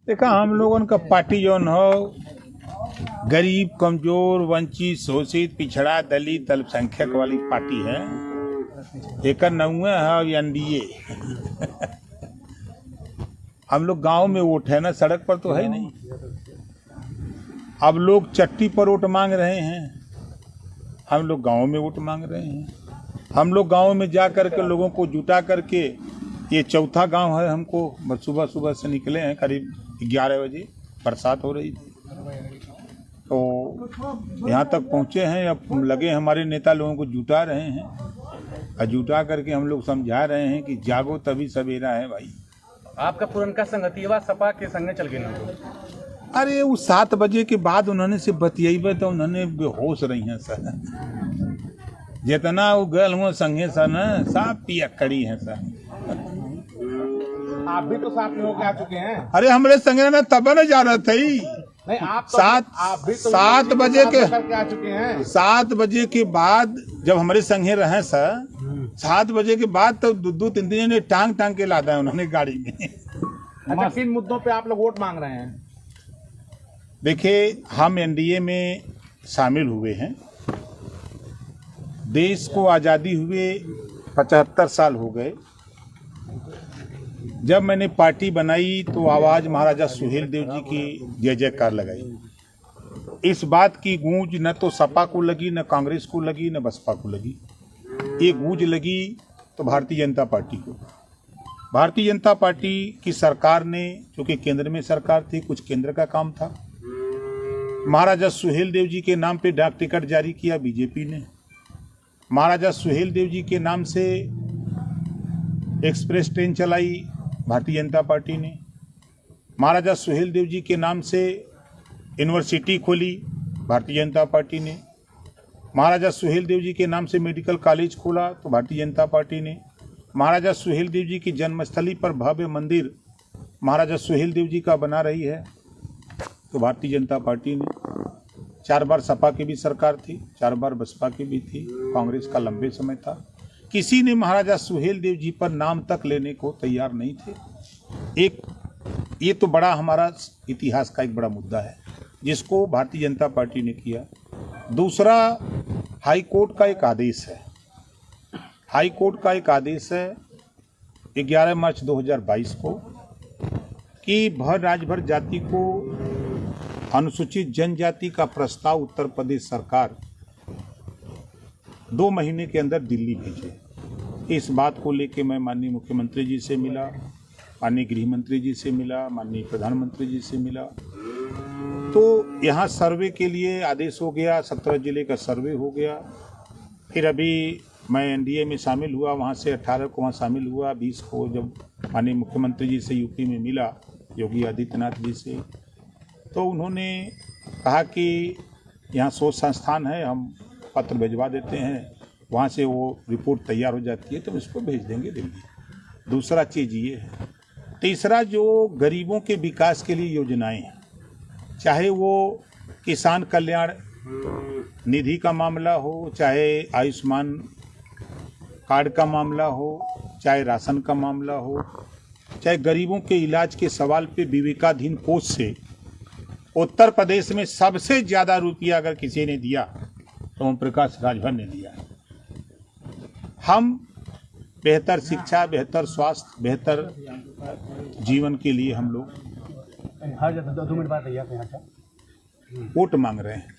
देखा हम लोगन का पार्टी जौन हो गरीब कमजोर वंचित शोषित पिछड़ा दलित अल्पसंख्यक वाली पार्टी है। एक नौवे है एनडीए। हम लोग गांव में वोट है ना, सड़क पर तो है नहीं। अब लोग चट्टी पर वोट मांग रहे हैं, हम लोग गांव में वोट मांग रहे हैं। हम लोग गांव में जा करके लोगों को जुटा करके, ये चौथा गांव है हमको, सुबह सुबह से निकले हैं करीब 11 बजे, बरसात हो रही थी तो यहाँ तक पहुँचे हैं। अब लगे हमारे नेता लोगों को जुटा रहे हैं और जुटा करके हम लोग समझा रहे हैं कि जागो तभी सवेरा है भाई। आपका पुरनका संगतिया सपा के संगे चल गए ना? अरे वो 7 बजे के बाद उन्होंने से बतियाई तो उन्होंने बेहोश रही हैं सर। जितना वो गल हुआ संगे सर न साफ पिया खड़ी हैं सर। आप भी तो साथ में होके आ चुके हैं। अरे हमारे संगे ना तब न जा रहा था ही। नहीं आप तो, 7 बजे के आ चुके हैं। 7 बजे के बाद जब हमारे संगे रहे सर, 7 बजे के बाद तो 2-3 ने टांग के लादा है उन्होंने गाड़ी में। अच्छा, किन मुद्दों पे आप लोग वोट मांग रहे हैं? देखिए हम एनडीए में शामिल हुए हैं। देश को आज़ादी हुए 75 साल हो गए। जब मैंने पार्टी बनाई तो आवाज़ महाराजा सुहेलदेव जी की जय जयकार लगाई। इस बात की गूंज न तो सपा को लगी, न कांग्रेस को लगी, न बसपा को लगी। ये गूंज लगी तो भारतीय जनता पार्टी को। भारतीय जनता पार्टी की सरकार ने, चूँकि केंद्र में सरकार थी, कुछ केंद्र का काम था, महाराजा सुहेलदेव जी के नाम पे डाक टिकट जारी किया बीजेपी ने। महाराजा सुहेलदेव जी के नाम से एक्सप्रेस ट्रेन चलाई भारतीय जनता पार्टी ने। महाराजा सुहेलदेव जी के नाम से यूनिवर्सिटी खोली भारतीय जनता पार्टी ने। महाराजा सुहेलदेव जी के नाम से मेडिकल कॉलेज खोला तो भारतीय जनता पार्टी ने। महाराजा सुहेलदेव जी की जन्मस्थली पर भव्य मंदिर महाराजा सुहेलदेव जी का बना रही है तो भारतीय जनता पार्टी ने। 4 बार सपा की भी सरकार थी, 4 बार बसपा की भी थी, कांग्रेस का लंबे समय था। किसी ने महाराजा सुहेलदेव जी पर नाम तक लेने को तैयार नहीं थे। ये तो बड़ा हमारा इतिहास का एक बड़ा मुद्दा है जिसको भारतीय जनता पार्टी ने किया। दूसरा, हाई कोर्ट का एक आदेश है। हाई कोर्ट का एक आदेश है 11 मार्च 2022 को कि भर राज्यभर जाति को अनुसूचित जनजाति का प्रस्ताव उत्तर प्रदेश सरकार 2 महीने के अंदर दिल्ली भेजे। इस बात को लेके मैं माननीय मुख्यमंत्री जी से मिला, माननीय गृह मंत्री जी से मिला, माननीय प्रधानमंत्री जी से मिला। तो यहाँ सर्वे के लिए आदेश हो गया, 17 जिले का सर्वे हो गया। फिर अभी मैं एनडीए में शामिल हुआ, वहाँ से 18 को वहाँ शामिल हुआ। 20 को जब माननीय मुख्यमंत्री जी से यूपी में मिला, योगी आदित्यनाथ जी से, तो उन्होंने कहा कि यहाँ शोध संस्थान है, हम पत्र भिजवा देते हैं, वहाँ से वो रिपोर्ट तैयार हो जाती है तो इसको भेज देंगे दिल्ली। दूसरा चीज़ ये है। तीसरा, जो गरीबों के विकास के लिए योजनाएं हैं, चाहे वो किसान कल्याण निधि का मामला हो, चाहे आयुष्मान कार्ड का मामला हो, चाहे राशन का मामला हो, चाहे गरीबों के इलाज के सवाल पे विवेकाधीन कोष से उत्तर प्रदेश में सबसे ज़्यादा रुपया अगर किसी ने दिया तो ओम प्रकाश राजभर ने दिया। हम बेहतर शिक्षा, बेहतर स्वास्थ्य, बेहतर जीवन के लिए हम लोग वोट मांग रहे हैं।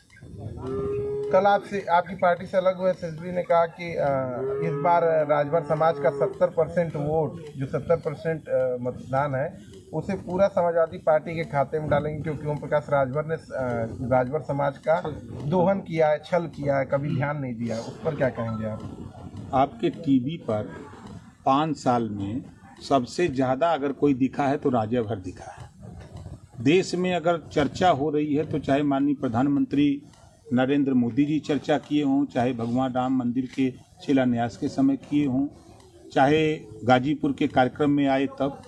कल आपसे, आपकी पार्टी से अलग हुए एसएसबी ने कहा कि इस बार राजभर समाज का 70% वोट, जो 70% मतदान है, उसे पूरा समाजवादी पार्टी के खाते में डालेंगे क्योंकि ओम प्रकाश राजभर ने राजभर समाज का दोहन किया है, छल किया है, कभी ध्यान नहीं दिया। उस पर क्या कहेंगे आप? आपके टीवी पर 5 साल में सबसे ज़्यादा अगर कोई दिखा है तो राजभर दिखा है। देश में अगर चर्चा हो रही है तो चाहे माननीय प्रधानमंत्री नरेंद्र मोदी जी चर्चा किए हों, चाहे भगवान राम मंदिर के शिलान्यास के समय किए हों, चाहे गाजीपुर के कार्यक्रम में आए तब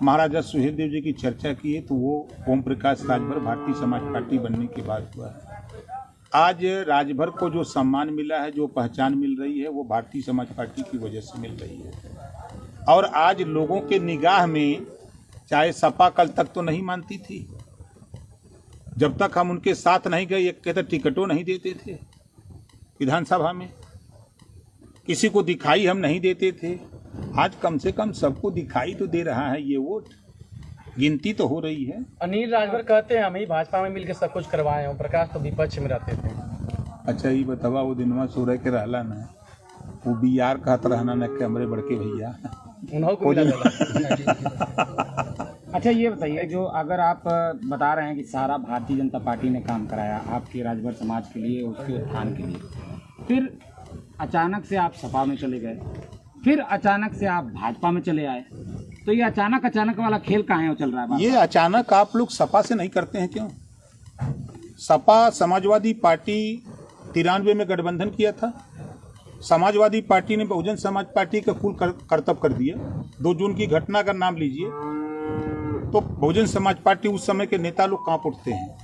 महाराजा सुहेलदेव जी की चर्चा की है, तो वो ओम प्रकाश राजभर भारतीय समाज पार्टी बनने के बाद हुआ है। आज राजभर को जो सम्मान मिला है, जो पहचान मिल रही है, वो भारतीय समाज पार्टी की वजह से मिल रही है। और आज लोगों के निगाह में चाहे सपा कल तक तो नहीं मानती थी, जब तक हम उनके साथ नहीं गए, एक कहते टिकटों नहीं देते थे विधानसभा में, किसी को दिखाई हम नहीं देते थे। आज कम से कम सबको दिखाई तो दे रहा है ये वोट, गिनती तो हो रही है। अनिल राजभर कहते हैं हम ही भाजपा में मिलकर सब कुछ करवाए हैं, प्रकाश तो विपक्ष में रहते थे। अच्छा ये बतावा वो दिनवा सूरज के रहला न वो बियार कहत रहना न कि हमरे बड़के भैया उन्हों को मिला अच्छा ये बताइए, जो अगर आप बता रहे हैं कि सारा भारतीय जनता पार्टी ने काम कराया आपके राजभर समाज के लिए, उसके उत्थान के लिए, फिर अचानक से आप सपा में चले गए, फिर अचानक से आप भाजपा में चले आए, तो ये अचानक वाला खेल कहाँ है चल रहा है? ये अचानक आप लोग सपा से नहीं करते हैं क्यों? सपा समाजवादी पार्टी 93 में गठबंधन किया था, समाजवादी पार्टी ने बहुजन समाज पार्टी का कुल करतब कर दिया। 2 जून की घटना का नाम लीजिए तो बहुजन समाज पार्टी उस समय के नेता लोग कांप उठते हैं।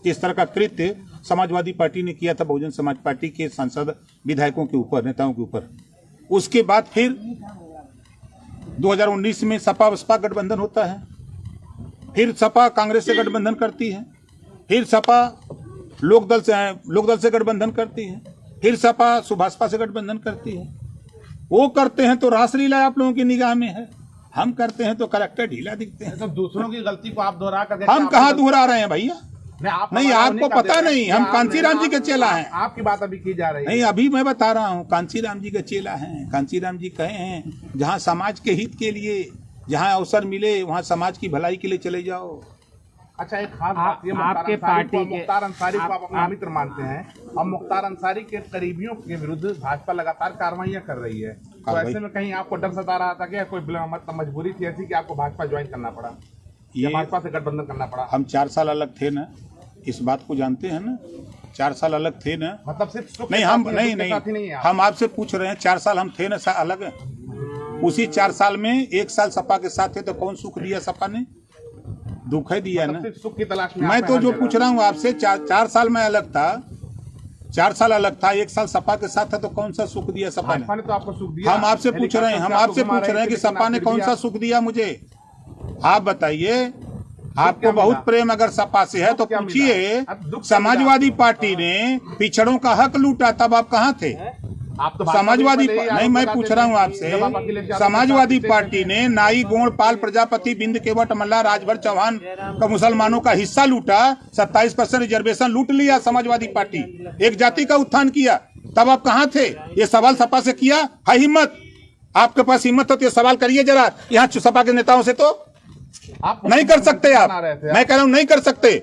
इस तरह का कृत्य समाजवादी पार्टी ने किया था बहुजन समाज पार्टी के सांसद विधायकों के ऊपर, नेताओं के ऊपर। उसके बाद फिर 2019 में सपा बसपा गठबंधन होता है, फिर सपा कांग्रेस से गठबंधन करती है, फिर सपा लोकदल से गठबंधन करती है, फिर सपा सुभाषपा से गठबंधन करती है। वो करते हैं तो रासलीला आप लोगों की निगाह में है, हम करते हैं तो करेक्टर ढीला दिखते हैं। तो दूसरों की गलती को आप दोहरा कर हम कहाँ दोहरा रहे हैं भैया? नहीं आपको पता नहीं, हम कांचीराम जी के चेला हैं। आपकी बात अभी की जा रही है। नहीं अभी मैं बता रहा हूँ, कांचीराम जी के चेला हैं। कांचीराम जी कहे हैं जहाँ समाज के हित के लिए जहाँ अवसर मिले वहाँ समाज की भलाई के लिए चले जाओ। अच्छा एक खास बात, ये आपके पार्टी के मुख्तार अंसारी को आप अपना मित्र मानते हैं और मुख्तार अंसारी के करीबियों के विरुद्ध भाजपा लगातार कार्रवाइयां कर रही है, तो ऐसे में कहीं आपको डर सता रहा था कि कोई मजबूरी थी ऐसी कि आपको भाजपा ज्वाइन करना पड़ा, ये भाजपा से गठबंधन करना पड़ा? हम 4 साल अलग थे ना, इस बात को जानते हैं ना, 4 साल अलग थे ना। मतलब सिर्फ नहीं हम नहीं हम आपसे पूछ रहे हैं 4 साल हम थे ना अलग है। उसी 4 साल में 1 साल सपा के साथ थे तो कौन सुख दिया सपा ने? दुख है दिया ना। सुख की तलाश में मैं तो जो पूछ रहा हूँ आपसे 4 साल में अलग था, 4 साल अलग था, 1 साल सपा के साथ था तो कौन सा सुख दिया सपा ने? तो आपको सुख दिया। हम आपसे पूछ रहे हैं कि सपा ने कौन सा सुख दिया मुझे? आप बताइए। आपको बहुत प्रेम अगर सपा से है तो पूछिए, समाजवादी पार्टी ने पिछड़ों का हक लूटा तब आप कहाँ थे? आप तो समाजवादी नहीं, मैं पूछ रहा हूँ आपसे, समाजवादी पार्टी ने नाई गोंड पाल प्रजापति बिंद केवट मल्ला राजभर चौहान का मुसलमानों का हिस्सा लूटा, 27% रिजर्वेशन लूट लिया समाजवादी पार्टी, एक जाति का उत्थान किया, तब आप कहाँ थे? ये सवाल सपा से किया है हिम्मत? आपके पास हिम्मत हो तो ये सवाल करिए जरा यहाँ सपा के नेताओं से। तो आप नहीं कर सकते आप, मैं कह रहा हूँ नहीं कर सकते।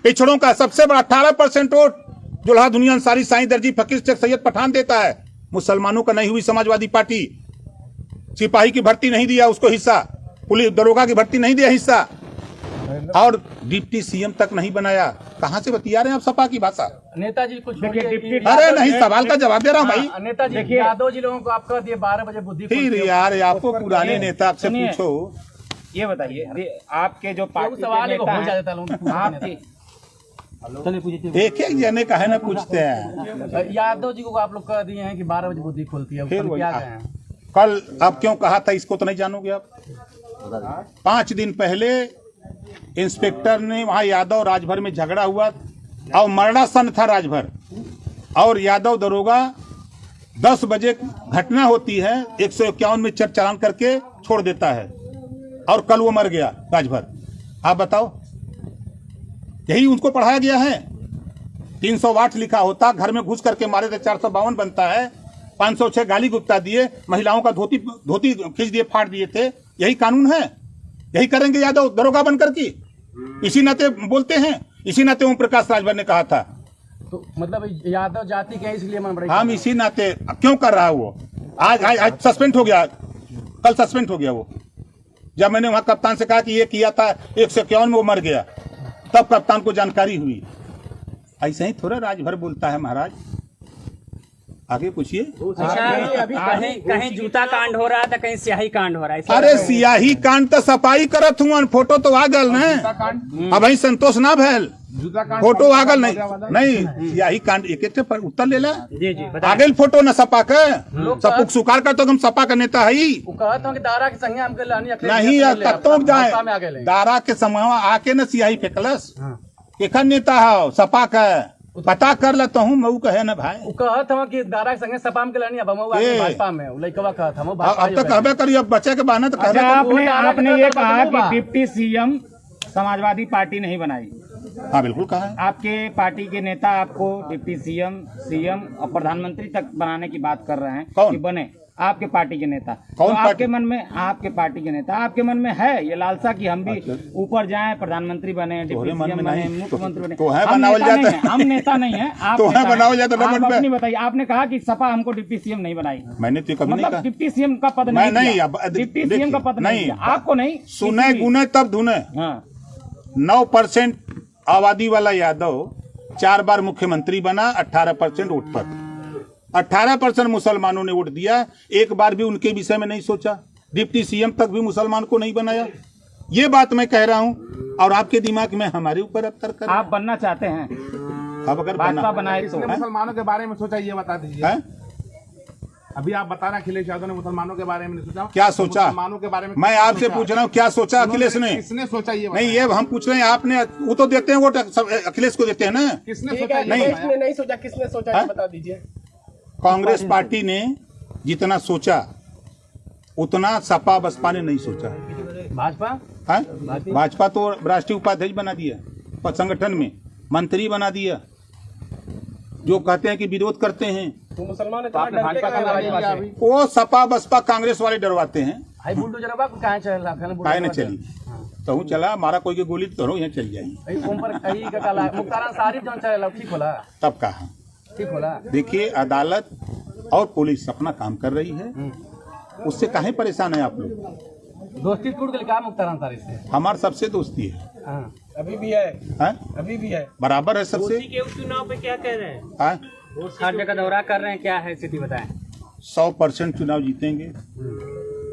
पिछड़ों का सबसे बड़ा 18% वोट जुल्हा दुनिया अंसारी साईं दर्जी फकीर शेख सैयद पठान देता है, मुसलमानों का नहीं हुई समाजवादी पार्टी। सिपाही की भर्ती नहीं दिया उसको हिस्सा, पुलिस दरोगा की भर्ती नहीं दिया हिस्सा, और डिप्टी सीएम तक नहीं बनाया। कहां से बतिया रहे हैं आप सपा की भाषा? नेताजी कुछ अरे नहीं, सवाल का जवाब दे रहा हूं भाई। नेताजी यादव जी लोगों को आप कह दिए 12 बजे बुद्धि फिर यार आपको पुराने नेता आपसे पूछो। ये बताइए, आपके जो पार्टी सवाल के हो नेता जाता है आपके एक जने का है ना पूछते हैं। यादव जी को आप लोग कह दिए हैं कि 12 बजे बुद्धि खोलती है, फिर ऊपर वही क्या गए हैं? कल अब क्यों कहा था इसको तो नहीं जानोगे आप। 5 दिन पहले इंस्पेक्टर ने वहां यादव राजभर में झगड़ा हुआ और मरणासन था राजभर, और यादव दरोगा 10 बजे घटना होती है 151 में चालान करके छोड़ देता है, और कल वो मर गया राजभर। आप बताओ, यही उनको पढ़ाया गया है? 308 लिखा होता, घर में घुस करके मारे थे, 452 बनता है, 506 गाली गुप्ता दिए, महिलाओं का धोती खींच दिए, फाड़ दिए थे। यही कानून है, यही करेंगे यादव दरोगा बनकर की। इसी नाते बोलते हैं, इसी नाते ओम प्रकाश राजभर ने कहा था। तो मतलब यादव जाति के इसलिए मन बड़े हम इसी नाते क्यों कर रहा है वो? आज सस्पेंड हो गया, कल सस्पेंड हो गया वो। जब मैंने वहां कप्तान से कहा कि ये किया था 151 में वो मर गया, तब कप्तान को जानकारी हुई। ऐसे ही थोड़ा राजभर बोलता है महाराज। आगे पूछिए। अच्छा, अभी कहीं कहीं जूता कांड हो रहा था, कहीं स्याही कांड हो रहा है। अरे सियाही कांड तो सफाई करत हुआ, फोटो तो आ गल न, अब ही संतोष ना भैल, फोटो आ गल नहीं सियाही कांड एक पर उत्तर ले ला। जी जी आ गई फोटो न सपा के सपुक सुकार कर, तो हम सपा का नेता है वो कहत हूं कि दारा के संगे हमके लानी अखिलेश नहीं, यादव ले तत्तों अब जाए भाजपा में आ गए। दारा के समय आके न सियाही फेंकलस, केखन नेता है सपा का, पता कर लेता हूँ मऊ कहे न भाई। वो कहत हूं कि दारा के संगे सपा में के लानी, अब हम आ गए भाजपा में। वो लइकवा कहत हम अब तो कहबे करी, अब बच्चे के बहाने तो कहबे अच्छा, करी। आपने ये कहा कि डिप्टी सीएम समाजवादी पार्टी नहीं बनाई। हाँ बिल्कुल कहा है। आपके पार्टी के नेता आपको डिप्टी सीएम और प्रधानमंत्री तक बनाने की बात कर रहे हैं। कौन? कि बने आपके पार्टी के नेता। कौन तो पार्टी? आपके मन में, आपके पार्टी के नेता आपके मन में है ये लालसा कि हम भी ऊपर जाएं, प्रधानमंत्री बने, डिप्टी मन सीएम में बने, नहीं। मुख्यमंत्री बने। तो है हम बनावल नेता जाता नहीं है। हैं, हम नेता नहीं है। आप तो है नेता हैं। बनावल जाता है, आप नंबर पे। अपनी बताइए, आपने कहा कि सपा हमको डिप्टी सीएम नहीं बनाई। मैंने तो कभी नहीं मतलब कहा। डिप्टी सीएम का पद मैं नहीं नहीं, दिया। अब डिप्टी देखिए, सीएम का पद नहीं नहीं, दिया। आपको नहीं, सुने किसी भी- गुने तब धुने। हाँ 9% आबादी वाला यादव 4 बार मुख्यमंत्री बना, 18% वोट पर। 18% मुसलमानों ने वोट दिया, एक बार भी उनके विषय में नहीं सोचा, डिप्टी सीएम तक भी मुसलमान को नहीं बनाया। ये बात मैं कह रहा हूँ, और आपके दिमाग में हमारे ऊपर अख्तर कर। आप बनना चाहते हैं, अब अगर भाजपा बनाए तो हैं? मुसलमानों के बारे में सोचा, ये बता दीजिए। हैं? अभी आप बता रहे अखिलेश यादव ने मुसलमानों के बारे में नहीं सोचा। क्या सोचा? मुसलमानों के बारे में मैं आपसे पूछ रहा हूँ क्या सोचा अखिलेश ने? किसने सोचा ये नहीं, ये हम पूछ रहे हैं, आपने वो तो देते हैं वोट, अखिलेश को देते हैं ना। किसने सोचा नहीं। ये बताया? नहीं सोचा, किसने सोचा है? बता दीजिए। कांग्रेस पार्टी ने जितना सोचा उतना सपा बसपा ने नहीं सोचा भाजपा है। भाजपा तो राष्ट्रीय उपाध्यक्ष बना दिया, पर संगठन में मंत्री बना दिया, जो कहते हैं कि विरोध करते हैं तो मुसलमान आपने भाजपा का नाम लिया अभी। वो सपा बसपा कांग्रेस वाले डरवाते हैं। हाई बुलडोजर बा को कहां चला काहे न चली तो हूँ चला, मारा कोई के गोली तो यहाँ चल जाएगी, ओम पर कही का काला मुख्तार अंसारी जौन चला ठीक होला, तब कहा। ठीक होला। देखिए अदालत और पुलिस अपना काम कर रही है, उससे काहे परेशान है आप लोग? दोस्ती टूट गई का मुख्तार अंसारी से? हमार सबसे दोस्ती है, हाँ अभी भी है, अभी भी है। बराबर है सबसे। के उस चुनाव पे क्या कह रहे हैं? हाँ? हर जगह दौरा कर रहे हैं, क्या है स्थिति बताएं। 100% चुनाव जीतेंगे।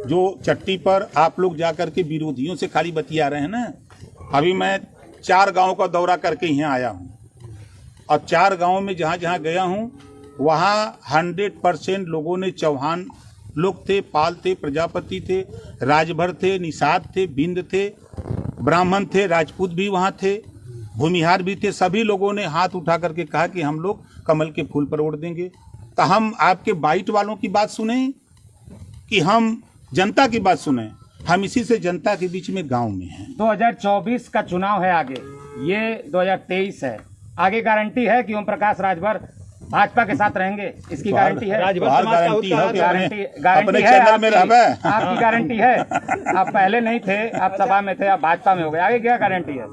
जो चट्टी पर आप लोग जाकर के विरोधियों से खाली बतिया रहे हैं ना, अभी मैं 4 गांव का दौरा करके यहाँ आया हूँ, और 4 गांव में जहाँ जहाँ गया हूँ वहाँ 100% लोगों ने, चौहान लोग थे, पाल थे, प्रजापति थे, राजभर थे, निषाद थे, बिंद थे, ब्राह्मण थे, राजपूत भी वहाँ थे, भूमिहार भी थे। सभी लोगों ने हाथ उठा करके कहा कि हम लोग कमल के फूल पर वोट देंगे। तो हम आपके बाइट वालों की बात सुने कि हम जनता की बात सुने? हम इसी से जनता के बीच में गांव में हैं। 2024 का चुनाव है आगे, ये 2023 है। आगे गारंटी है कि ओम प्रकाश राजभर भाजपा के साथ रहेंगे, इसकी गारंटी है। गारंटी है कि गारंटी अपने है चैनल में रहबे। आपकी गारंटी है। आप पहले नहीं थे, आप सभा में थे, आप भाजपा में हो गए, आगे क्या गारंटी है?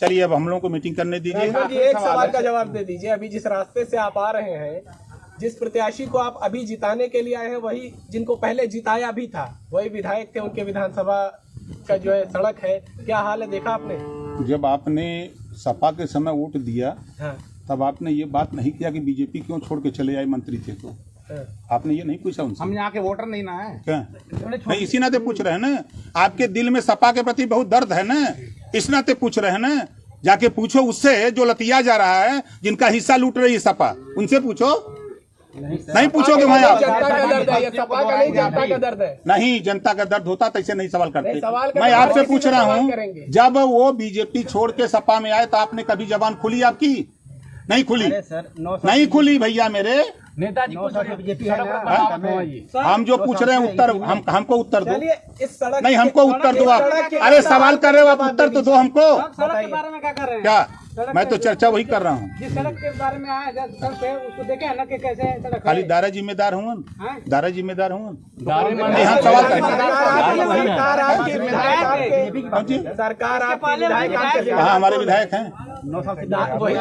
चलिए अब हम लोगों को मीटिंग करने दीजिए। एक सवाल का जवाब दे दीजिए। अभी जिस रास्ते से आप आ रहे हैं, जिस प्रत्याशी को आप अभी जिताने के लिए आए हैं, वही जिनको पहले जिताया भी था, वही विधायक थे, उनके विधानसभा का जो है सड़क है, क्या हाल है देखा आपने? जब आपने सपा के समय वोट दिया हाँ, तब आपने ये बात नहीं किया कि बीजेपी क्यों छोड़ के चले आए मंत्री थे, तो हाँ। आपने ये नहीं पूछा उनसे? हम यहाँ के वोटर नहीं ना है। क्या नहीं, इसी नाते पूछ रहे हैं ना। आपके दिल में सपा के प्रति बहुत दर्द है ना, इस नाते पूछ रहे हैं ना। जाके पूछो उससे जो लतिया जा रहा है, जिनका हिस्सा लूट रही है सपा, उनसे पूछो। नहीं पूछोगे भाई आप? जनता का दर्द है, ये सपा का नहीं, जनता का दर्द है। नहीं, जनता का दर्द होता तो ऐसे नहीं सवाल करते। नहीं, सवाल मैं आपसे किसी पूछ से रहा सवाल हूँ, करेंगे। जब वो बीजेपी छोड़ के सपा में आए तो आपने कभी जबान खुली आपकी? नहीं खुली, नहीं खुली भैया मेरे। नेताजी को हम जो पूछ रहे हैं उत्तर, हमको उत्तर दो। चलिए इस सड़क नहीं, हमको उत्तर दो आप। अरे सवाल कर रहे हो आप, उत्तर तो दो हमको। सड़क के बारे में क्या कर रहे हैं? क्या? मैं तो चर्चा वही कर रहा हूँ। जिस सड़क के बारे में आए सड़क पे, उसको देखे है ना कि कैसे सड़क खाली दारा जिम्मेदार हूँ, दारा जिम्मेदार हूँ। दारे नहीं, हम सवाल कर रहे हैं। सरकार आपके विधायक हाँ जी, सरकार आपके विधायक कहाँ हमारे विधायक हैं? वही तो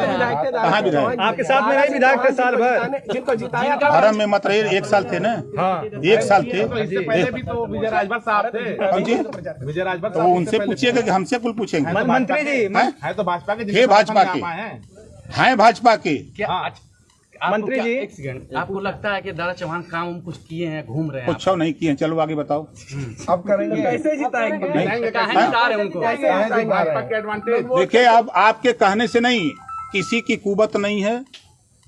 विधायक थे। कहाँ विधायक? आपके साथ में नहीं विधायक थे साल भर, जिनको जिताया था। हरम में मत रहिए, 1 साल थे ना। 1 साल थे। इससे पहले भी तो विजय राजभर साहब थे। हाँ जी, विजय राजभर तो वो उनसे पूछिएगा कि हमसे कुल पूछेंगे? मंत्री जी हैं? है तो भाजपा के, हे भाजपा के, हैं भाजपा के। हाँ, मंत्री जी एक सेकंड, आपको लगता है कि दारा चौहान काम कुछ किए हैं, घूम रहे हैं? कुछ नहीं किए हैं, चलो आगे बताओ। अब करेंगे कैसे जिताएंगे? कहाँ जिता रहे हैं उनको? देखिए, अब आपके कहने से नहीं, किसी की कुवत नहीं है।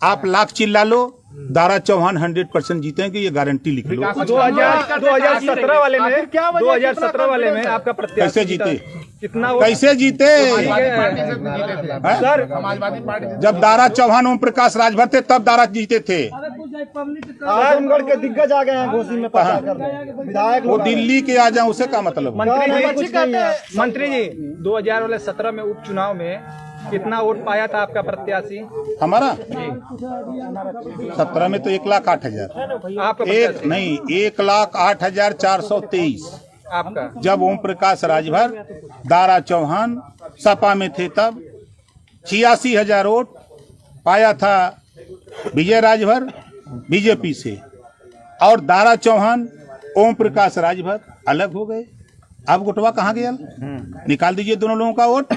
आप लाख चिल्ला लो, दारा चौहान 100% जीतेंगे, ये गारंटी लिख लो। 2017 वाले में 2017 वाले में आपका प्रत्याशी कैसे जीते? कितना कैसे जीते? सर समाजवादी पार्टी जब दारा चौहान ओम प्रकाश राजभर थे तब दारा जीते थे। आजमगढ़ के दिग्गज आ गए हैं घोसी में प्रचार करने, विधायक वो दिल्ली के आ जाए, उसे क्या मतलब? मंत्री जी 2017 में उपचुनाव में कितना वोट पाया था आपका प्रत्याशी? हमारा 17 में तो 1,08,000, आपका एक नहीं 1,08,423। आपका जब ओम प्रकाश राजभर दारा चौहान सपा में थे तब 86,000 वोट पाया था विजय राजभर बीजेपी से, और दारा चौहान ओम प्रकाश राजभर अलग हो गए। अब वोटवा कहाँ गया? निकाल दीजिए दोनों लोगों का वोट,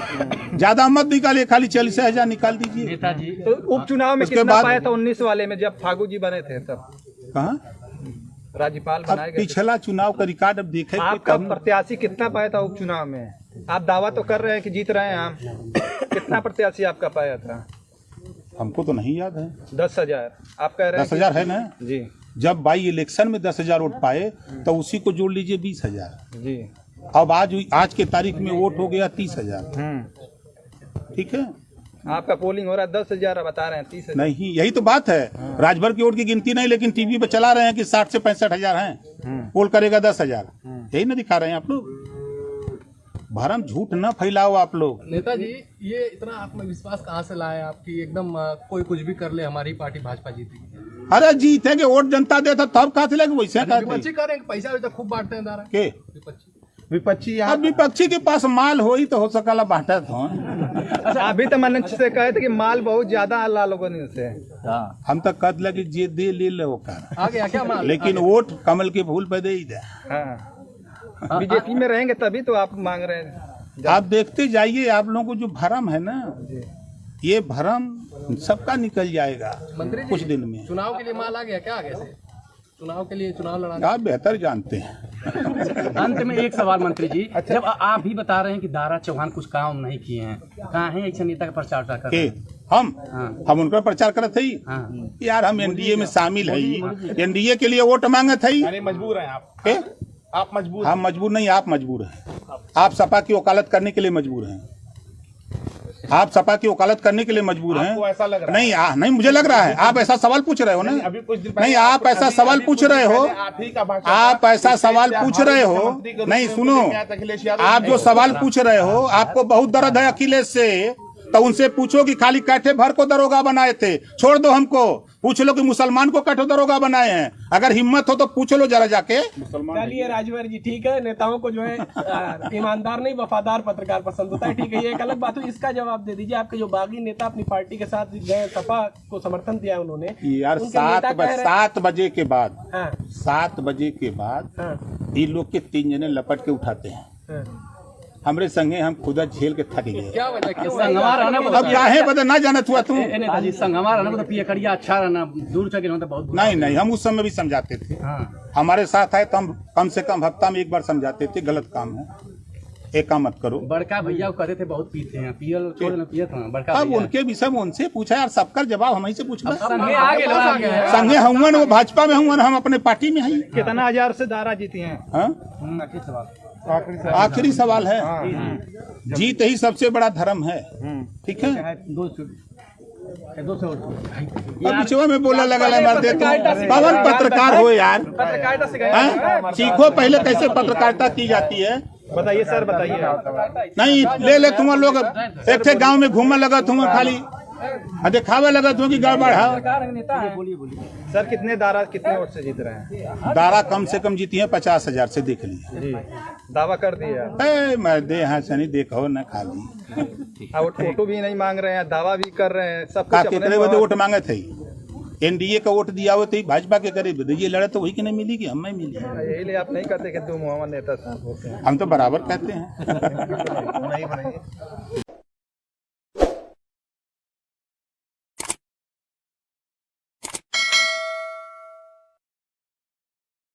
ज्यादा मत निकालिए, खाली 40,000 निकाल दीजिए। नेताजी तो उपचुनाव में उसके कितना बाद- पाया था 19 वाले में जब फागू जी बने थे तब कहाँ? राज्यपाल अब बनाए गए थे? पिछला चुनाव का रिकॉर्ड अब देखे आपका प्रत्याशी कितना पाया था उपचुनाव में? आप दावा तो कर रहे हैं कि जीत रहे हैं हम, कितना प्रत्याशी आपका पाया था? हमको तो नहीं याद है। 10,000 आप कह रहे हैं 10,000 है ना? जी जब बाई इलेक्शन में 10,000 वोट पाए तो उसी को जोड़ लीजिए 20,000। जी अब आज के तारीख में वोट हो गया 30,000। ठीक है, आपका पोलिंग हो रहा है 10,000, बता रहे हैं 30,000। नहीं यही तो बात है। राजभर की वोट की गिनती नहीं, लेकिन टीवी पे चला रहे हैं कि 60 से 65,000 हैं, पोल करेगा 10,000। यही ना दिखा रहे हैं आप लोग। भरम झूठ न फैलाओ आप लोग। नेताजी, ये इतना आत्मविश्वास कहाँ से लाए आपकी एकदम कोई कुछ भी कर ले हमारी पार्टी भाजपा जीतेगी? अरे जीते के वोट जनता देता तब कहा थे लगे वैसे कहते विपक्षी करें पैसा भी तो खूब बांटते हैं दारा के विपक्षी। विपक्षी अब विपक्षी के पास माल हो ही तो हो सकला बांटा तो। अच्छा, अभी तो मंच से कहे थे कि माल बहुत ज्यादा अल्लाह लोगों ने से हम तो कद लगे जे दे ले लो का, आ गया क्या माल? लेकिन वोट कमल के फूल पे दे ही दे। बीजेपी में रहेंगे तभी तो आप मांग रहे हैं। आप देखते जाइए, आप लोगों को जो भरम है ना, ये भरम सबका निकल जाएगा मंत्री जी, कुछ दिन में। चुनाव के लिए माल आ गया क्या आगे से? चुनाव के लिए चुनाव लड़ाना। आप बेहतर जानते हैं। अंत में एक सवाल मंत्री जी, जब आप ही बता रहे हैं कि दारा चौहान कुछ काम नहीं किए हैं, कहाँ है एक नेता का प्रचार कर रहे के हैं? हम उनका प्रचार करते ही हाँ। यार, हम एनडीए में शामिल है, एनडीए के लिए वोट मांगे थे। यानी मजबूर हैं आप मजबूर। हम मजबूर नहीं, आप मजबूर हैं। आप सपा की वकालत करने के लिए मजबूर हैं। आप सपा की वकालत करने के लिए मजबूर हैं। आपको ऐसा लग रहा नहीं नहीं, मुझे लग रहा है आप ऐसा सवाल पूछ रहे हो ना। अभी कुछ दिन पहले नहीं, आप ऐसा सवाल पूछ रहे हो, आप ही का भाषण आप था ऐसा कि सवाल कैसे पूछ हमारे रहे हो। मुख्यमंत्री के रूप नहीं में सुनो, उनके साथ अखिलेश यादव आप नहीं जो हो सवाल सकता। पूछ रहे हो, आपको बहुत दर्द है अखिलेश से, तो उनसे पूछो कि खाली कैठे भर को दरोगा बनाए थे, छोड़ दो हमको। पूछ लो कि मुसलमान को कैठे दरोगा बनाए हैं, अगर हिम्मत हो तो पूछ लो जरा जाके। चलिए राजभर जी, ठीक है, नेताओं को जो है ईमानदार नहीं वफादार पत्रकार पसंद होता है, ठीक है, ये एक अलग बात हुई। इसका जवाब दे दीजिए, आपके जो बागी नेता अपनी पार्टी के साथ गए, सपा को समर्थन दिया उन्होंने, यार उनके नेता कह रहे- 7 बजे के बाद, हाँ, 7 बजे के बाद हाँ, ये लोग के 3 जने लपट के उठाते हैं। हाँ। हमरे संगे हम खुदा झेल के थक गए। क्या वजह क्यों? संगमा रहना अब काहे बदे ना जानत हुआ तू? नेताजी, संगमा रहना तो पियकड़िया अच्छा रहना, दूर चल गए तो बहुत बुरा। नहीं नहीं, हम उस समय भी समझाते थे। हाँ। हमारे साथ आए तो हम कम से कम हफ्ता में एक बार समझाते थे, गलत काम है, एक काम मत करो। बड़का भैया को कहते थे बहुत पीते हैं, पियल छोड़ ना पियत ना बड़का अब भैया। उनके विषय में उनसे पूछा यार, सबका जवाब हम ही से पूछना। संगे आगे लगा गया है। संगे हुवन, वो भाजपा में हुवन, हम अपने पार्टी में हैं। कितना हजार से दारा जीती हैं? हाँ? आखिरी सवाल है। जीत ही सबसे बड़ा धर्म है, ठीक है। 200 अब बिचवा में बोला लगा मर दे तुम पवन पत्रकार हो यार। पत्रकारिता से गए हैं? सीखो पहले कैसे पत्रकारिता की जाती है। बताइए सर, बताइए। नहीं ले तुम लोग एक थे गांव में घूमने लगा तुम खाली दिखावे लगा तुम की गड़बड़ है। सर, कितने दारा कितने वोट से जीत रहे हैं? दारा कम से कम जीती है 50,000 से, देख लीजिए। जी, दावा कर दिया। मैं दे हाँ सनी देखो न खाली। और फोटो भी नहीं मांग रहे हैं, दावा भी कर रहे हैं, सब का कुछ केकरे बदे वोट मांगे थे? एनडीए का वोट दिया हुआ थे, भाजपा के करीब ये लड़े तो वही की नहीं मिली कि हमें मिली। यही लिए आप नहीं कहते कि 2 मोहम्मद नेता साहब होते हैं। हम तो बराबर कहते हैं। नहीं बनेंगे।